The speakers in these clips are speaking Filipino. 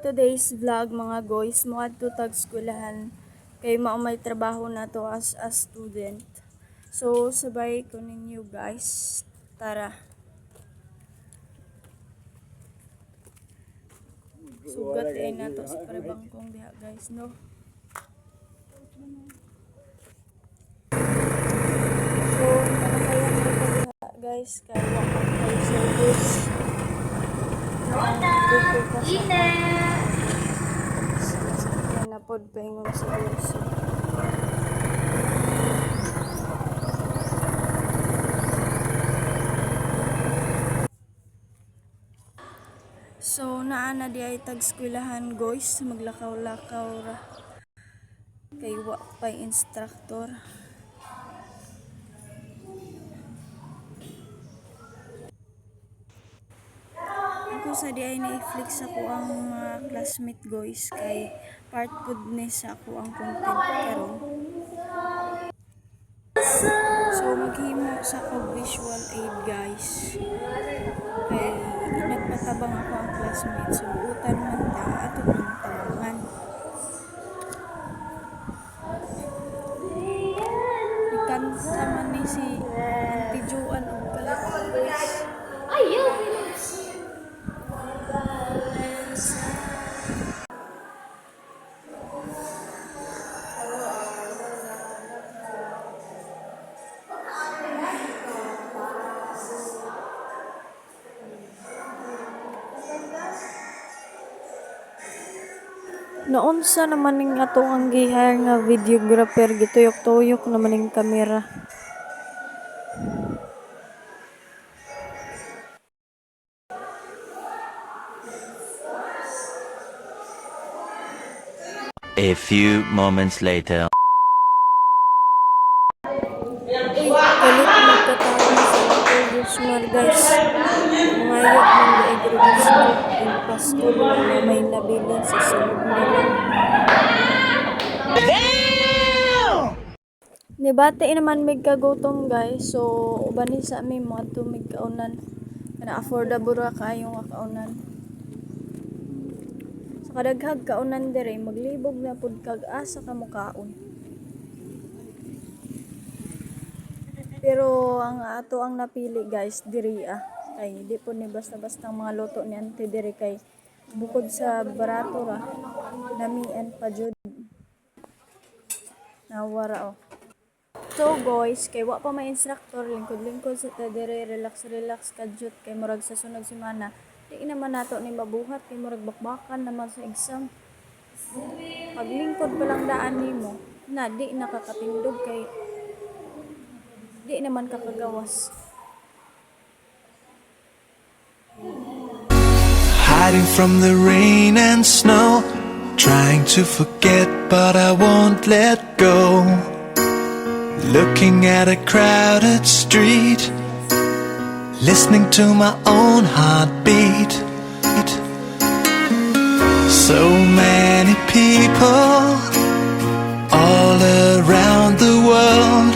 today's vlog mga guys, moadto tag eskwelahan kay mao may trabaho na to as a student. So sabay ko ninyo guys. Tara. Sugat ay nato sa parabangkong diha guys, no. So nanakayan ko diha guys kay wa ko kay service. Yan na pod paingon sa bulso. So naa na di ay tag eskwelahan guys, maglakaw-lakaw ra kay wa pay instructor. Ako sa di ay na-flex ako ang mga classmate guys kay part pud ni sa ako ang content karon. So maghimo sa ako visual aid guys. Kay nagpatabang ako ang classmate so buutan man ta ato ng tawangan. Kanta man ni si Auntie Joan og kalit guys. Ayaw. Naunsa naman ning ato ang gihire nga videographer gituyok-tuyok naman ning kamera. A few moments later. Kalit magkataon sa previous mar guys. Mangayok man di agribusto in Pasko na may nabilin sa sulod nila. Nibati naman mig kagutom guys. So uban ni sa amin mga to mig kaunan. Kana affordable ra kaayo nga kaunan. Sa kadaghag kaunan dire maglibog na pud kag asa ka mokaon. Pero ang ato ang napili guys diri kay di po ni basta-basta mga luto ni Auntie diri kay bukod sa barato ra namian pa jud nawara So guys, kay wa pa may instructor lingkod-lingkod sa ta diri relax kadyot kay murag sa sunod semana di naman nato ni mabuhat kay murag bakbakan naman sa exam. Paglingkod pa lang daan nimo na di nakakatindog kay di naman kakagawas. Hiding from the rain and snow, trying to forget but I won't let go. Looking at a crowded street, listening to my own heartbeat. So many people all around the world.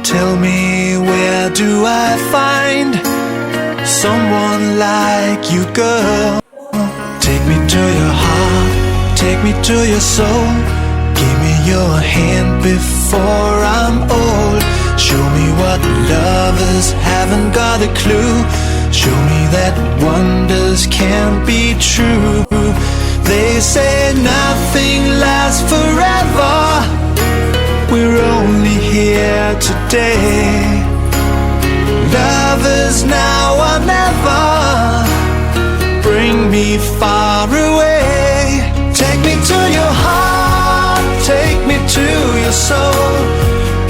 Tell me, where do I find someone like you, girl? Take me to your heart, take me to your soul. Give me your hand before I'm old. Show me what lovers haven't got a clue. Show me that wonders can't be true. They say nothing lasts forever. We're only here today. Love is now or never. Bring me far away. Take me to your heart, take me to your soul.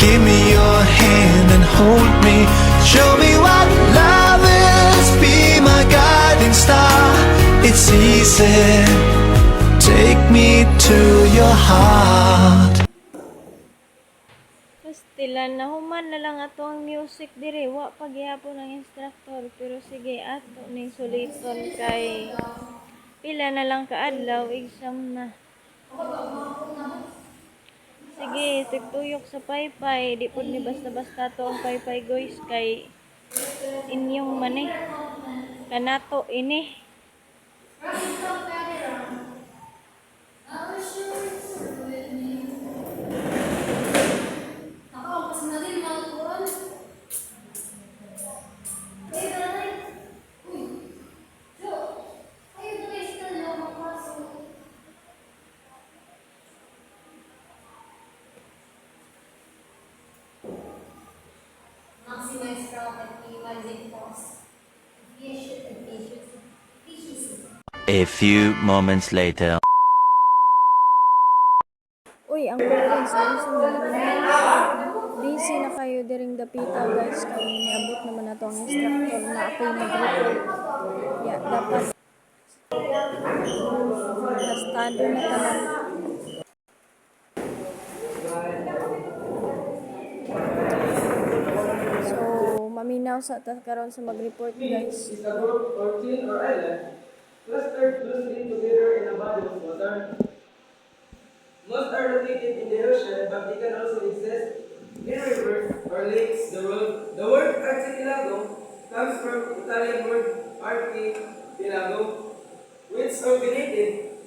Give me your hand and hold me. Show me what love is, be my guiding star. It's easy, take me to your heart. Pastilan na human na lang ato ang music dire wa paghihapon ng instructor pero sige ato ning suliton kay pila na lang kaadlaw exam na. Sige, tigtuyok sa paypay, di pud ni basta-basta to ang paypay guys kay inyong maneh kanato ini. A few moments later. Uy, ang parents guys, busy na kayo diring dapita guys kay niabot naman nato ang instructor na ako'y nag-report. Ya, dapat nastado na tanan. So, maminaw sa karon sa mag-report guys. Is a group or chain or island clustered loosely together in a body of water. Most are located in the ocean, but they can also exist in rivers or lakes. The word archipelago comes from Italian word archipelago, which originated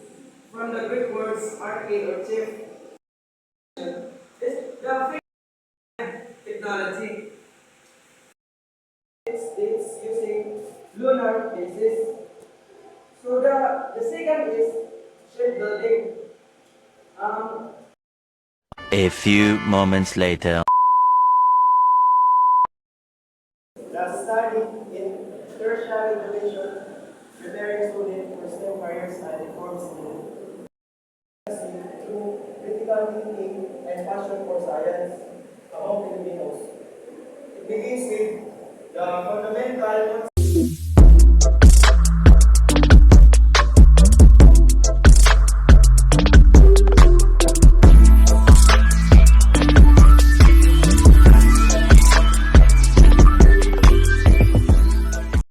from the Greek words arche or chief. It's the technology. It's using lunar basis. So the second is shipbuilding. A few moments later. The study in tertiary education, preparing students for STEM careers and reforms through critical thinking and passion for science among Filipinos. It begins with the fundamental